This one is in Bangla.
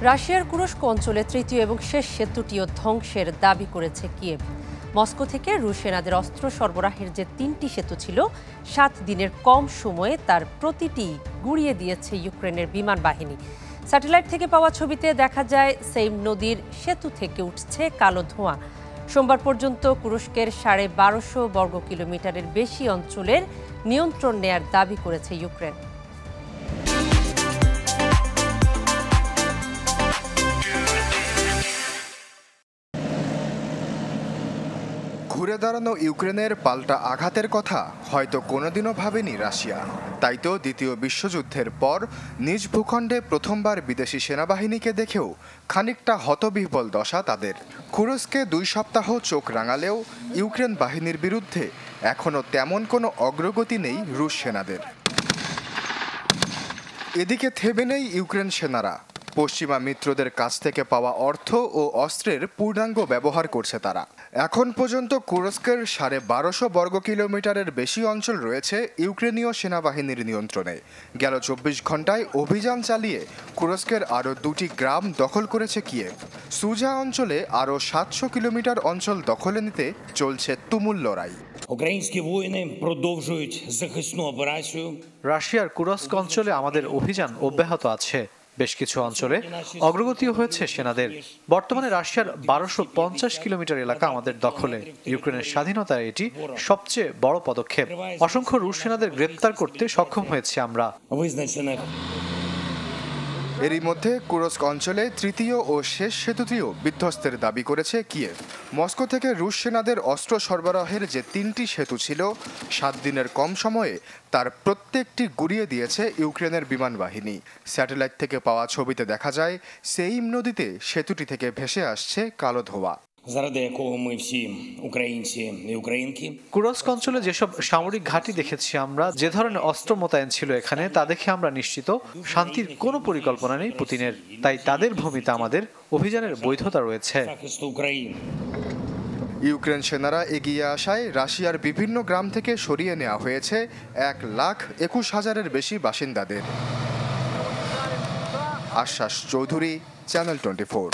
রাশিয়ার কুরস্ক অঞ্চলে তৃতীয় এবং শেষ সেতুটিও ধ্বংসের দাবি করেছে কিয়েভ। মস্কো থেকে রুশ সেনাদের অস্ত্র সরবরাহের যে ৩টি সেতু ছিল ৭ দিনের কম সময়ে তার প্রতিটি গুঁড়িয়ে দিয়েছে ইউক্রেনের বিমান বাহিনী। স্যাটেলাইট থেকে পাওয়া ছবিতে দেখা যায় সেইম নদীর সেতু থেকে উঠছে কালো ধোঁয়া। সোমবার পর্যন্ত কুরস্কের ১২৫০ বর্গ কিলোমিটারের বেশি অঞ্চলের নিয়ন্ত্রণ নেয়ার দাবি করেছে ইউক্রেন। ঘুরে দাঁড়ানো ইউক্রেনের পাল্টা আঘাতের কথা হয়তো কোনোদিনও ভাবেনি রাশিয়া। তাই তো দ্বিতীয় বিশ্বযুদ্ধের পর নিজ ভূখণ্ডে প্রথমবার বিদেশি সেনাবাহিনীকে দেখেও খানিকটা হতবিহ্বল দশা তাদের। কুরস্কে ২ সপ্তাহ চোখ রাঙালেও ইউক্রেন বাহিনীর বিরুদ্ধে এখনও তেমন কোনো অগ্রগতি নেই রুশ সেনাদের। এদিকে থেমে নেই ইউক্রেন সেনারা। পশ্চিমা মিত্রদের কাছ থেকে পাওয়া অর্থ ও অস্ত্রের পূর্ণাঙ্গ ব্যবহার করছে তারা। এখন পর্যন্ত কুরস্কের ১২৫০ বর্গ কিলোমিটারের বেশি অঞ্চল রয়েছে ইউক্রেনীয় সেনাবাহিনীর নিয়ন্ত্রণে। গেল ২৪ ঘন্টায় অভিযান চালিয়ে কুরস্কের আরও ২টি গ্রাম দখল করেছে কিয়েভ। সুজা অঞ্চলে আরও ৭০০ কিলোমিটার অঞ্চল দখলে নিতে চলছে তুমুল লড়াই। রাশিয়ার কুরস্ক অঞ্চলে আমাদের অভিযান অব্যাহত আছে। বেশ কিছু অঞ্চলে অগ্রগতিও হয়েছে সেনাদের। বর্তমানে রাশিয়ার ১২৫০ কিলোমিটার এলাকা আমাদের দখলে। ইউক্রেনের স্বাধীনতায় এটি সবচেয়ে বড় পদক্ষেপ। অসংখ্য রুশ সেনাদের গ্রেপ্তার করতে সক্ষম হয়েছি আমরা। এরই মধ্যে কুরস্ক অঞ্চলে তৃতীয় ও শেষ সেতুটিও বিধ্বস্তের দাবি করেছে কিয়েভ। মস্কো থেকে রুশ সেনাদের অস্ত্র সরবরাহের যে ৩টি সেতু ছিল ৭ দিনের কম সময়ে তার প্রত্যেকটি গুঁড়িয়ে দিয়েছে ইউক্রেনের বিমান বাহিনী। স্যাটেলাইট থেকে পাওয়া ছবিতে দেখা যায় সেইম নদীতে সেতুটি থেকে ভেসে আসছে কালো ধোঁয়া। কুরস্ক অঞ্চলে যেসব সামরিক ঘাঁটি দেখেছি আমরা, যে ধরনের অস্ত্র মোতায়েন ছিল এখানে, তা দেখে আমরা নিশ্চিত শান্তির কোনো পরিকল্পনা নেই পুতিনের। তাই তাদের ভূমিতে আমাদের অভিযানের বৈধতা রয়েছে। ইউক্রেন সেনারা এগিয়ে আসায় রাশিয়ার বিভিন্ন গ্রাম থেকে সরিয়ে নেওয়া হয়েছে ১,২১,০০০-এর বেশি বাসিন্দাদের। আশ্বাস চৌধুরী, চ্যানেল 24।